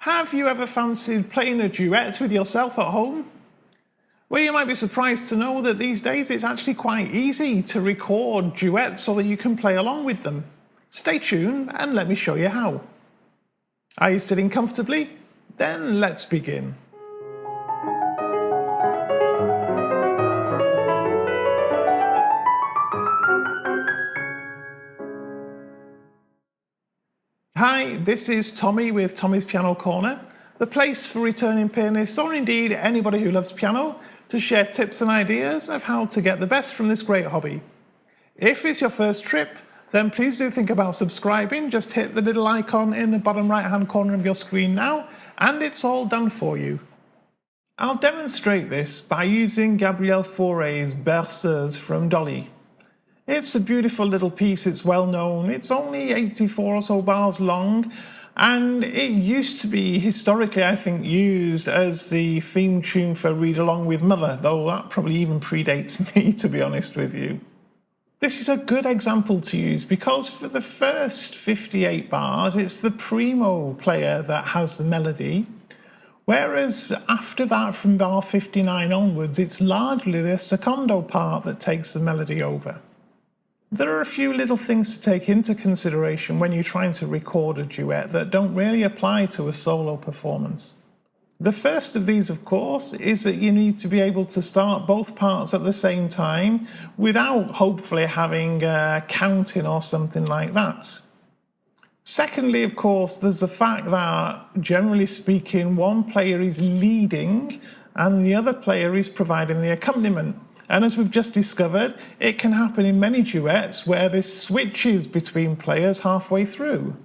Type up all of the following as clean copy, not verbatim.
Have you ever fancied playing a duet with yourself at home? Well, you might be surprised to know that these days it's actually quite easy to record duets so that you can play along with them. Stay tuned and let me show you how. Are you sitting comfortably? Then let's begin. Hi, this is Tommy with Tommy's Piano Corner, the place for returning pianists or indeed anybody who loves piano to share tips and ideas of how to get the best from this great hobby. If it's your first trip, then please do think about subscribing. Just hit the little icon in the bottom right hand corner of your screen now and it's all done for you. I'll demonstrate this by using Gabriel Fauré's Berceuse from Dolly. It's a beautiful little piece, it's well known, it's only 84 or so bars long, and it used to be historically, I think, used as the theme tune for Read Along with Mother, though that probably even predates me, to be honest with you. This is a good example to use because for the first 58 bars, it's the primo player that has the melody, whereas after that, from bar 59 onwards, it's largely the secondo part that takes the melody over. There are a few little things to take into consideration when you're trying to record a duet that don't really apply to a solo performance. The first of these, of course, is that you need to be able to start both parts at the same time without hopefully having counting or something like that. Secondly, of course, there's the fact that, generally speaking, one player is leading and the other player is providing the accompaniment. And as we've just discovered, it can happen in many duets where this switches between players halfway through.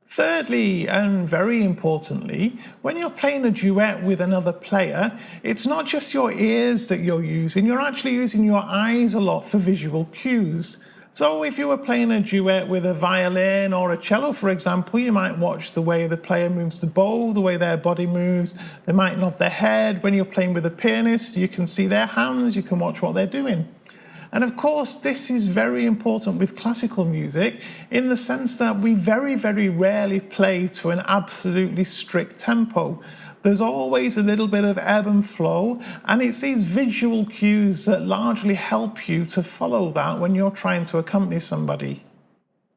Thirdly, and very importantly, when you're playing a duet with another player, it's not just your ears that you're actually using your eyes a lot for visual cues. So if you were playing a duet with a violin or a cello, for example, you might watch the way the player moves the bow, the way their body moves. They might nod their head. When you're playing with a pianist, you can see their hands, you can watch what they're doing. And of course, this is very important with classical music in the sense that we very, very rarely play to an absolutely strict tempo. There's always a little bit of ebb and flow, and it's these visual cues that largely help you to follow that when you're trying to accompany somebody.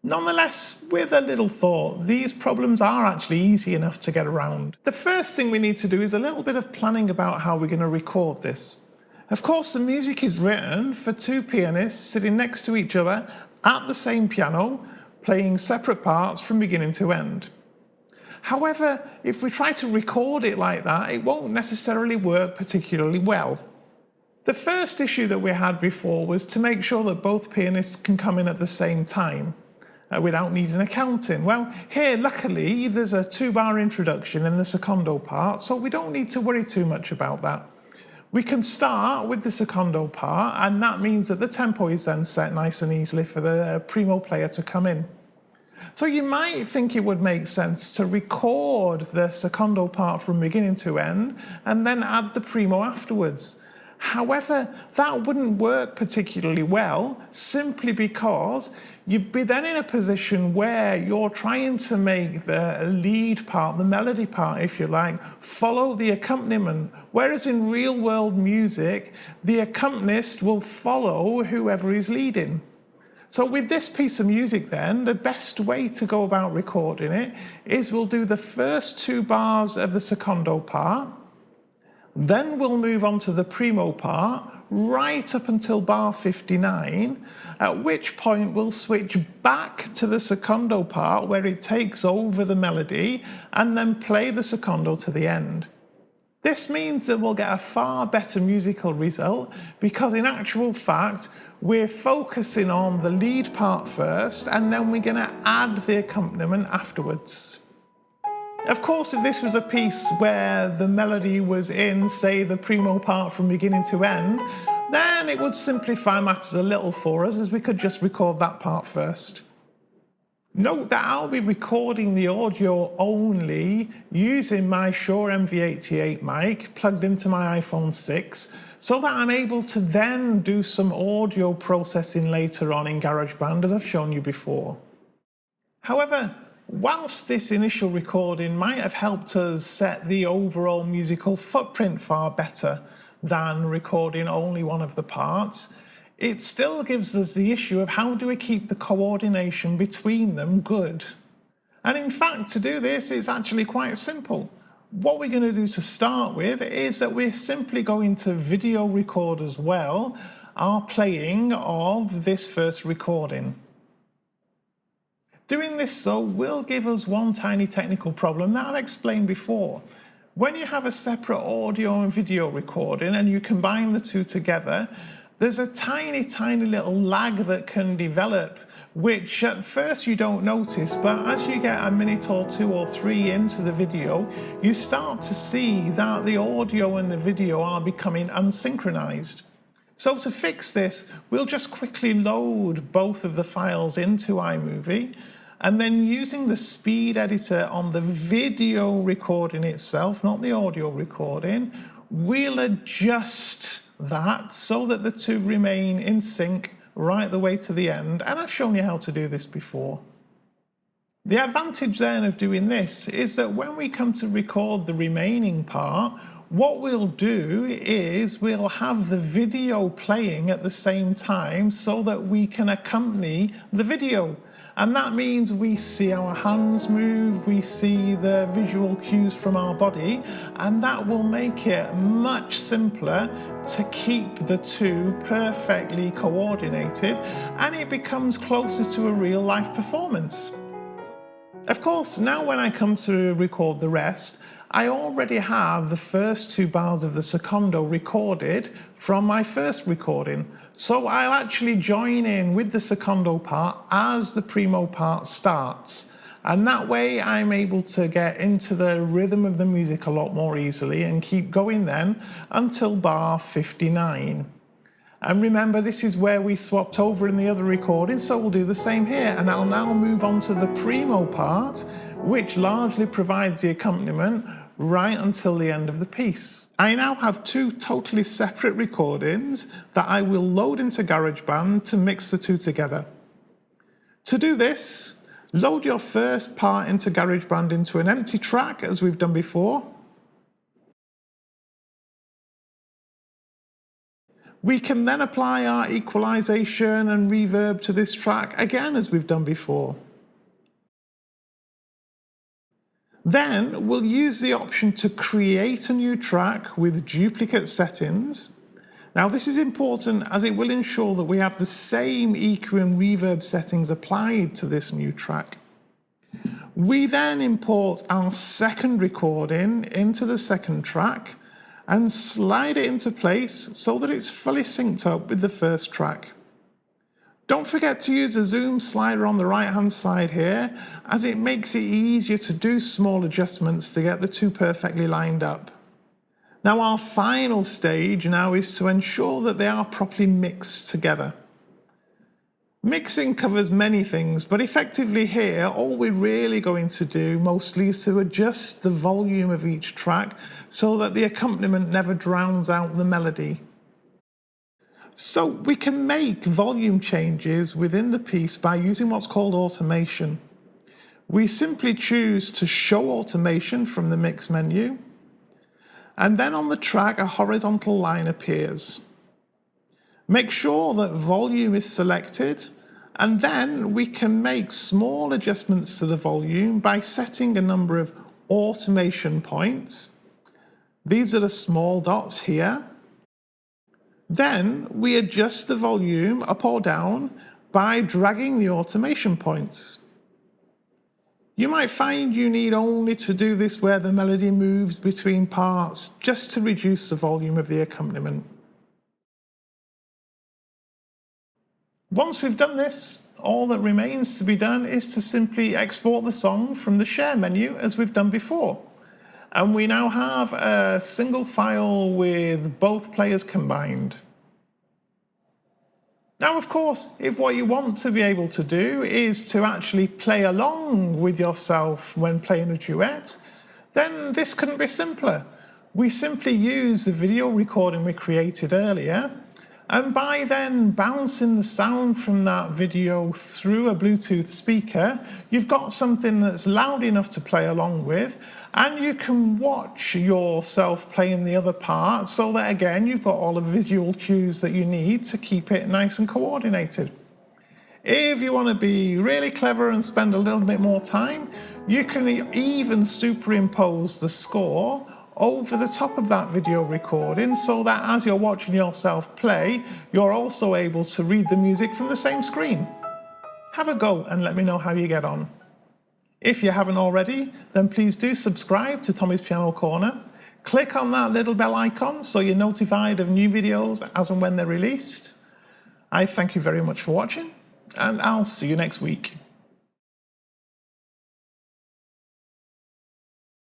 Nonetheless, with a little thought, these problems are actually easy enough to get around. The first thing we need to do is a little bit of planning about how we're going to record this. Of course, the music is written for two pianists sitting next to each other at the same piano, playing separate parts from beginning to end. However, if we try to record it like that, it won't necessarily work particularly well. The first issue that we had before was to make sure that both pianists can come in at the same time without needing a counting. Well, here, luckily, there's a 2-bar introduction in the secondo part, so we don't need to worry too much about that. We can start with the secondo part, and that means that the tempo is then set nice and easily for the primo player to come in. So you might think it would make sense to record the secondo part from beginning to end and then add the primo afterwards. However, that wouldn't work particularly well simply because you'd be then in a position where you're trying to make the lead part, the melody part, if you like, follow the accompaniment. Whereas in real world music, the accompanist will follow whoever is leading. So with this piece of music then, the best way to go about recording it is we'll do the first 2 bars of the secondo part, then we'll move on to the primo part, right up until bar 59, at which point we'll switch back to the secondo part where it takes over the melody and then play the secondo to the end. This means that we'll get a far better musical result because in actual fact, we're focusing on the lead part first and then we're going to add the accompaniment afterwards. Of course, if this was a piece where the melody was in, say, the primo part from beginning to end, then it would simplify matters a little for us as we could just record that part first. Note that I'll be recording the audio only using my Shure MV88 mic plugged into my iPhone 6 so that I'm able to then do some audio processing later on in Garageband as I've shown you before. However, Whilst this initial recording might have helped us set the overall musical footprint far better than recording only one of the parts, it still gives us the issue of how do we keep the coordination between them good. And in fact, to do this, it's actually quite simple. What we're going to do to start with is that we're simply going to video record as well our playing of this first recording. Doing this though will give us one tiny technical problem that I've explained before. When you have a separate audio and video recording and you combine the two together, there's a tiny little lag that can develop, which at first you don't notice, but as you get a minute or two or three into the video, you start to see that the audio and the video are becoming unsynchronized. So to fix this, we'll just quickly load both of the files into iMovie, and then using the speed editor on the video recording itself, not the audio recording, we'll adjust that so that the two remain in sync right the way to the end, and I've shown you how to do this before. The advantage then of doing this is that when we come to record the remaining part, what we'll do is we'll have the video playing at the same time so that we can accompany the video. And that means we see our hands move, we see the visual cues from our body, and that will make it much simpler to keep the two perfectly coordinated, and it becomes closer to a real life performance. Of course, now when I come to record the rest, I already have the first two bars of the secondo recorded from my first recording. So I'll actually join in with the secondo part as the primo part starts. And that way I'm able to get into the rhythm of the music a lot more easily and keep going then until bar 59. And remember, this is where we swapped over in the other recording, so we'll do the same here. And I'll now move on to the primo part, which largely provides the accompaniment right until the end of the piece. I now have two totally separate recordings that I will load into Garageband to mix the two together. To do this, load your first part into Garageband into an empty track as we've done before. We can then apply our equalization and reverb to this track again as we've done before. Then we'll use the option to create a new track with duplicate settings. Now this is important as it will ensure that we have the same EQ and reverb settings applied to this new track. We then import our second recording into the second track and slide it into place so that it's fully synced up with the first track. Don't forget to use the zoom slider on the right hand side here, as it makes it easier to do small adjustments to get the two perfectly lined up. Now our final stage now is to ensure that they are properly mixed together. Mixing covers many things, but effectively here, all we're really going to do mostly is to adjust the volume of each track so that the accompaniment never drowns out the melody. So we can make volume changes within the piece by using what's called automation. We simply choose to show automation from the mix menu, and then on the track a horizontal line appears. Make sure that volume is selected, and then we can make small adjustments to the volume by setting a number of automation points. These are the small dots here. Then we adjust the volume up or down by dragging the automation points. You might find you need only to do this where the melody moves between parts, just to reduce the volume of the accompaniment. Once we've done this, all that remains to be done is to simply export the song from the share menu as we've done before. And we now have a single file with both players combined. Now, of course, if what you want to be able to do is to actually play along with yourself when playing a duet, then this couldn't be simpler. We simply use the video recording we created earlier, And by then bouncing the sound from that video through a Bluetooth speaker, you've got something that's loud enough to play along with, and you can watch yourself playing the other part, so that again, you've got all the visual cues that you need to keep it nice and coordinated. If you want to be really clever and spend a little bit more time, you can even superimpose the score over the top of that video recording, so that as you're watching yourself play, you're also able to read the music from the same screen. Have a go and let me know how you get on. If you haven't already, then please do subscribe to Tommy's Piano Corner. Click on that little bell icon so you're notified of new videos as and when they're released. I thank you very much for watching, and I'll see you next week.